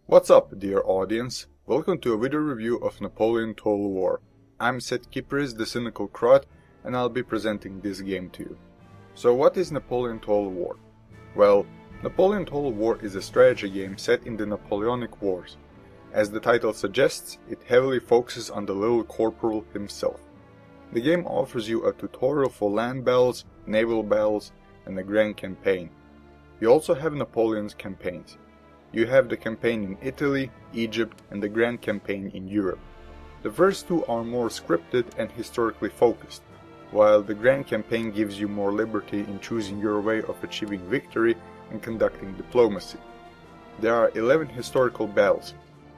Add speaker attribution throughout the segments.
Speaker 1: What's up, dear audience? Welcome to a video review of Napoleon Total War. I'm Seth Kiparis, the cynical crowd, and I'll be presenting this game to you. So what is Napoleon Total War? Well, Napoleon Total War is a strategy game set in the Napoleonic Wars. As the title suggests, it heavily focuses on the little corporal himself. The game offers you a tutorial for land battles, naval battles, and the grand campaign. You also have Napoleon's campaigns. You have the campaign in Italy, Egypt, and the grand campaign in Europe. The first two are more scripted and historically focused, while the grand campaign gives you more liberty in choosing your way of achieving victory and conducting diplomacy. There are 11 historical battles,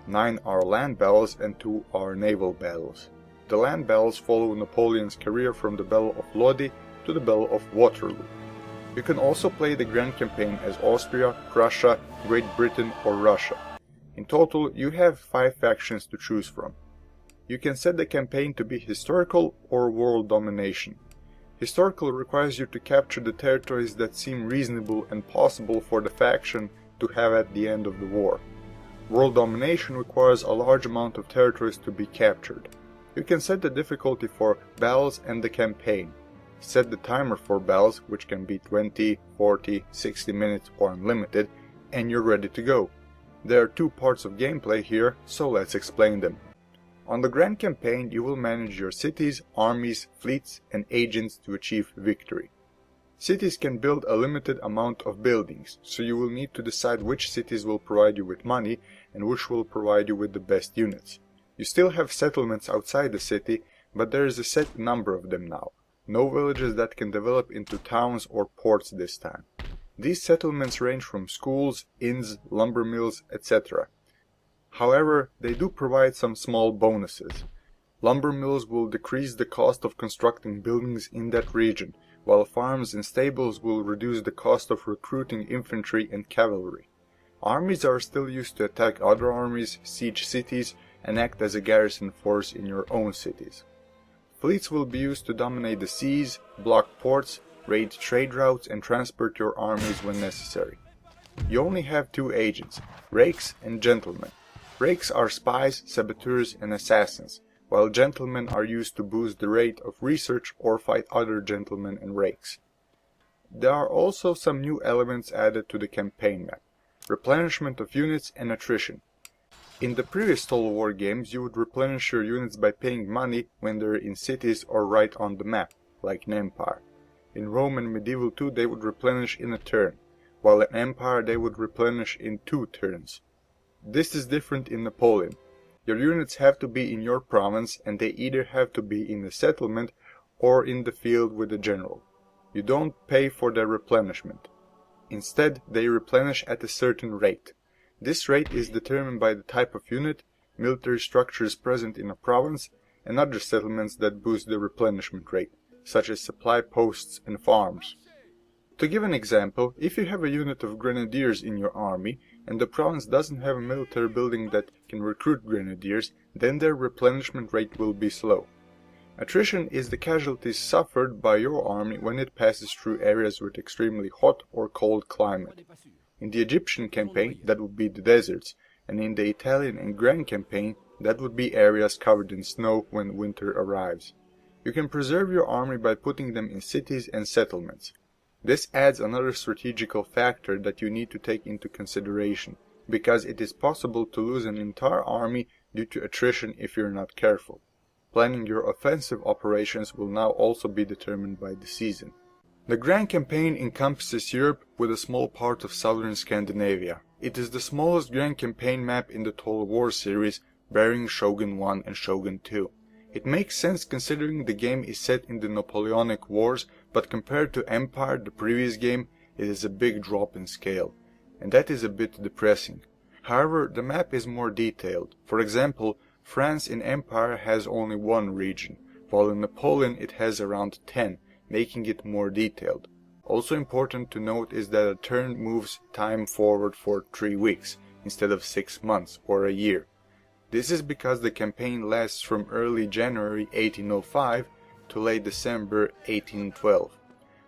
Speaker 1: 9 are land battles and 2 are naval battles. The land battles follow Napoleon's career from the Battle of Lodi to the Battle of Waterloo. You can also play the Grand Campaign as Austria, Prussia, Great Britain or Russia. In total, you have 5 factions to choose from. You can set the campaign to be historical or world domination. Historical requires you to capture the territories that seem reasonable and possible for the faction to have at the end of the war. World domination requires a large amount of territories to be captured. You can set the difficulty for battles and the campaign. Set the timer for battles, which can be 20, 40, 60 minutes or unlimited, and you're ready to go. There are 2 parts of gameplay here, so let's explain them. On the Grand Campaign, you will manage your cities, armies, fleets, and agents to achieve victory. Cities can build a limited amount of buildings, so you will need to decide which cities will provide you with money and which will provide you with the best units. You still have settlements outside the city, but there is a set number of them now. No villages that can develop into towns or ports this time. These settlements range from schools, inns, lumber mills, etc. However, they do provide some small bonuses. Lumber mills will decrease the cost of constructing buildings in that region, while farms and stables will reduce the cost of recruiting infantry and cavalry. Armies are still used to attack other armies, siege cities, and act as a garrison force in your own cities. Fleets will be used to dominate the seas, block ports, raid trade routes and transport your armies when necessary. You only have 2 agents, rakes and gentlemen. Rakes are spies, saboteurs and assassins, while gentlemen are used to boost the rate of research or fight other gentlemen and rakes. There are also some new elements added to the campaign map, replenishment of units and attrition. In the previous Total War games, you would replenish your units by paying money when they're in cities or right on the map, like in Empire. In Rome and Medieval 2 they would replenish in a turn, while in Empire they would replenish in 2 turns. This is different in Napoleon. Your units have to be in your province and they either have to be in the settlement or in the field with the general. You don't pay for their replenishment. Instead, they replenish at a certain rate. This rate is determined by the type of unit, military structures present in a province, and other settlements that boost the replenishment rate, such as supply posts and farms. To give an example, if you have a unit of grenadiers in your army, and the province doesn't have a military building that can recruit grenadiers, then their replenishment rate will be slow. Attrition is the casualties suffered by your army when it passes through areas with extremely hot or cold climate. In the Egyptian campaign, that would be the deserts, and in the Italian and Grand campaign, that would be areas covered in snow when winter arrives. You can preserve your army by putting them in cities and settlements. This adds another strategical factor that you need to take into consideration, because it is possible to lose an entire army due to attrition if you're not careful. Planning your offensive operations will now also be determined by the season. The Grand Campaign encompasses Europe with a small part of southern Scandinavia. It is the smallest Grand Campaign map in the Total War series, bearing Shogun 1 and Shogun 2. It makes sense considering the game is set in the Napoleonic Wars, but compared to Empire, the previous game, it is a big drop in scale, and that is a bit depressing. However, the map is more detailed. For example, France in Empire has only 1 region, while in Napoleon it has around 10. Making it more detailed. Also important to note is that a turn moves time forward for 3 weeks, instead of 6 months or a year. This is because the campaign lasts from early January 1805 to late December 1812.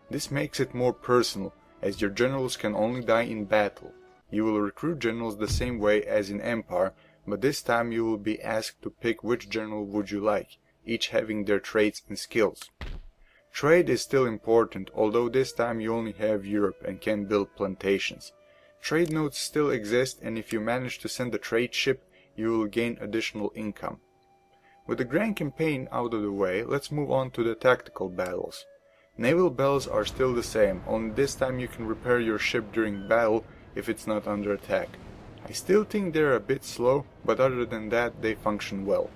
Speaker 1: This makes it more personal, as your generals can only die in battle. You will recruit generals the same way as in Empire, but this time you will be asked to pick which general would you like, each having their traits and skills. Trade is still important, although this time you only have Europe and can build plantations. Trade nodes still exist, and if you manage to send a trade ship, you will gain additional income. With the grand campaign out of the way, let's move on to the tactical battles. Naval battles are still the same, only this time you can repair your ship during battle if it's not under attack. I still think they're a bit slow, but other than that they function well.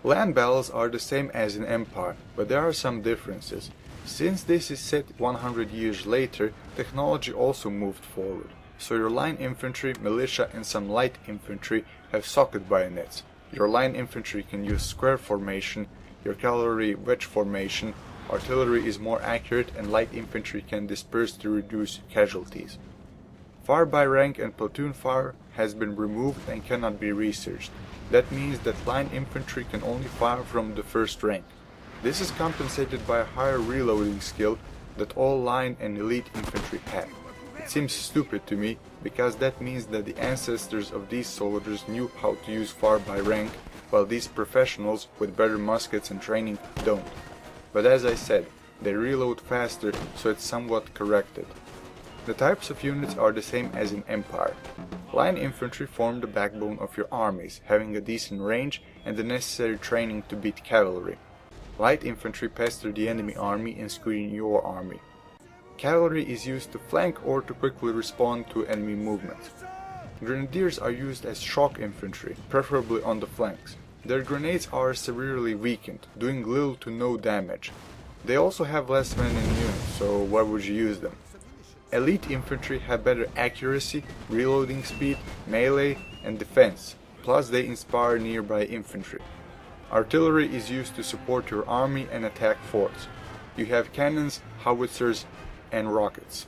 Speaker 1: Land battles are the same as in Empire, but there are some differences. Since this is set 100 years later, technology also moved forward, so your line infantry, militia and some light infantry have socket bayonets. Your line infantry can use square formation, your cavalry wedge formation, artillery is more accurate and light infantry can disperse to reduce casualties. Fire by rank and platoon fire has been removed and cannot be researched. That means that line infantry can only fire from the first rank. This is compensated by a higher reloading skill that all line and elite infantry have. It seems stupid to me, because that means that the ancestors of these soldiers knew how to use fire by rank, while these professionals with better muskets and training don't. But as I said, they reload faster, so it's somewhat corrected. The types of units are the same as in Empire. Line infantry form the backbone of your armies, having a decent range and the necessary training to beat cavalry. Light infantry pester the enemy army and screen your army. Cavalry is used to flank or to quickly respond to enemy movements. Grenadiers are used as shock infantry, preferably on the flanks. Their grenades are severely weakened, doing little to no damage. They also have less men in units, so why would you use them? Elite infantry have better accuracy, reloading speed, melee and defense, plus they inspire nearby infantry. Artillery is used to support your army and attack forts. You have cannons, howitzers and rockets.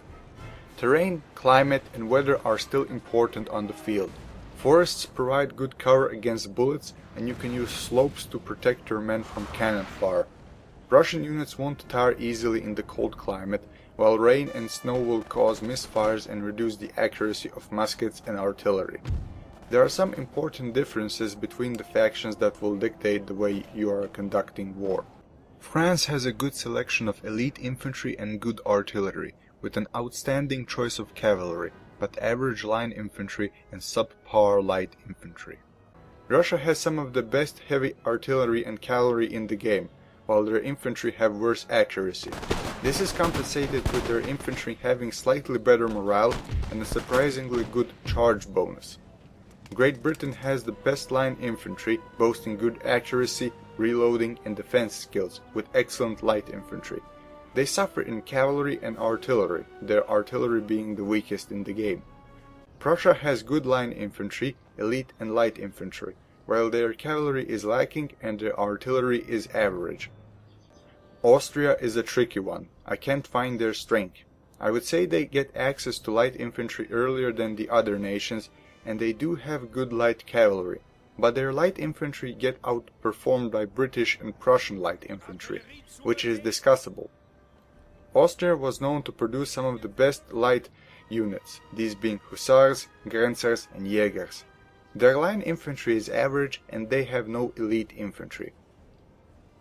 Speaker 1: Terrain, climate and weather are still important on the field. Forests provide good cover against bullets and you can use slopes to protect your men from cannon fire. Russian units won't tire easily in the cold climate, while rain and snow will cause misfires and reduce the accuracy of muskets and artillery. There are some important differences between the factions that will dictate the way you are conducting war. France has a good selection of elite infantry and good artillery, with an outstanding choice of cavalry, but average line infantry and subpar light infantry. Russia has some of the best heavy artillery and cavalry in the game, while their infantry have worse accuracy. This is compensated with their infantry having slightly better morale and a surprisingly good charge bonus. Great Britain has the best line infantry, boasting good accuracy, reloading and defense skills, with excellent light infantry. They suffer in cavalry and artillery, their artillery being the weakest in the game. Prussia has good line infantry, elite and light infantry, while their cavalry is lacking and their artillery is average. Austria is a tricky one. I can't find their strength. I would say they get access to light infantry earlier than the other nations, and they do have good light cavalry, but their light infantry get outperformed by British and Prussian light infantry, which is discussable. Austria was known to produce some of the best light units, these being hussars, grenzers and jägers. Their line infantry is average and they have no elite infantry.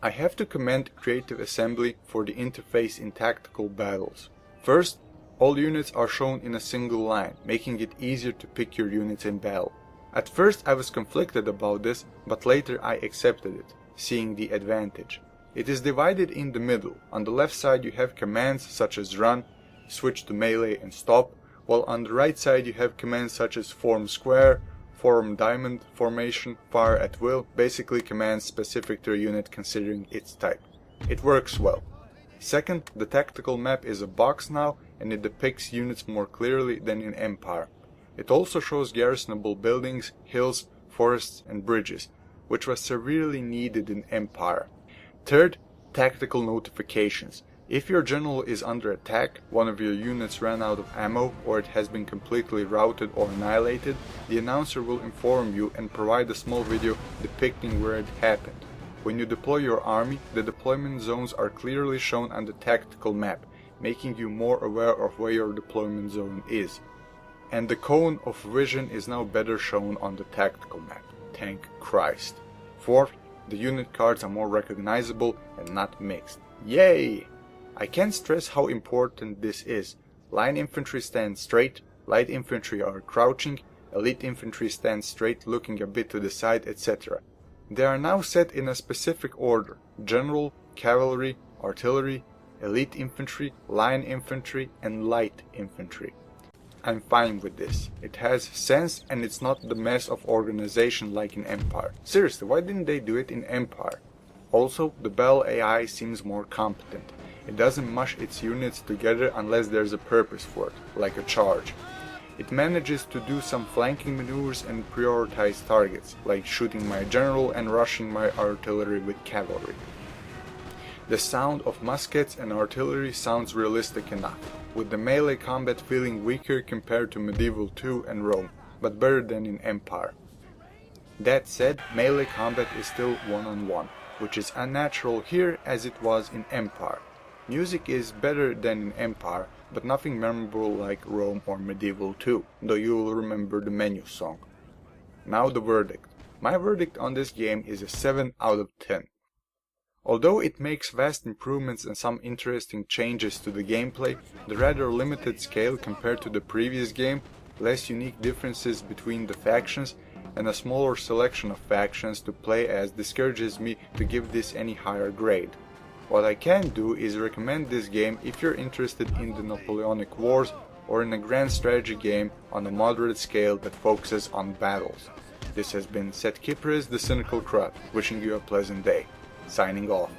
Speaker 1: I have to commend Creative Assembly for the interface in tactical battles. First, all units are shown in a single line, making it easier to pick your units in battle. At first I was conflicted about this, but later I accepted it, seeing the advantage. It is divided in the middle. On the left side you have commands such as run, switch to melee and stop, while on the right side you have commands such as form square, form diamond formation, fire at will, basically commands specific to a unit considering its type. It works well. Second, the tactical map is a box now and it depicts units more clearly than in Empire. It also shows garrisonable buildings, hills, forests and bridges, which was severely needed in Empire. Third, tactical notifications. If your general is under attack, one of your units ran out of ammo, or it has been completely routed or annihilated, the announcer will inform you and provide a small video depicting where it happened. When you deploy your army, the deployment zones are clearly shown on the tactical map, making you more aware of where your deployment zone is. and the cone of vision is now better shown on the tactical map. Thank Christ. 4th, the unit cards are more recognizable and not mixed. Yay! I can't stress how important this is. Line infantry stand straight, light infantry are crouching, elite infantry stand straight looking a bit to the side, etc. They are now set in a specific order: general, cavalry, artillery, elite infantry, line infantry, and light infantry. I'm fine with this. It has sense and it's not the mess of organization like in Empire. Seriously, why didn't they do it in Empire? Also, the Bell AI seems more competent. It doesn't mush its units together unless there's a purpose for it, like a charge. It manages to do some flanking maneuvers and prioritize targets, like shooting my general and rushing my artillery with cavalry. The sound of muskets and artillery sounds realistic enough, with the melee combat feeling weaker compared to Medieval 2 and Rome, but better than in Empire. That said, melee combat is still one-on-one, which is unnatural here as it was in Empire. Music is better than in Empire, but nothing memorable like Rome or Medieval 2, though you will remember the menu song. Now the verdict. My verdict on this game is a 7 out of 10. Although it makes vast improvements and some interesting changes to the gameplay, the rather limited scale compared to the previous game, less unique differences between the factions, and a smaller selection of factions to play as discourages me to give this any higher grade. What I can do is recommend this game if you're interested in the Napoleonic Wars or in a grand strategy game on a moderate scale that focuses on battles. This has been Seth Kiparis, the Cynical Crowd, wishing you a pleasant day. Signing off.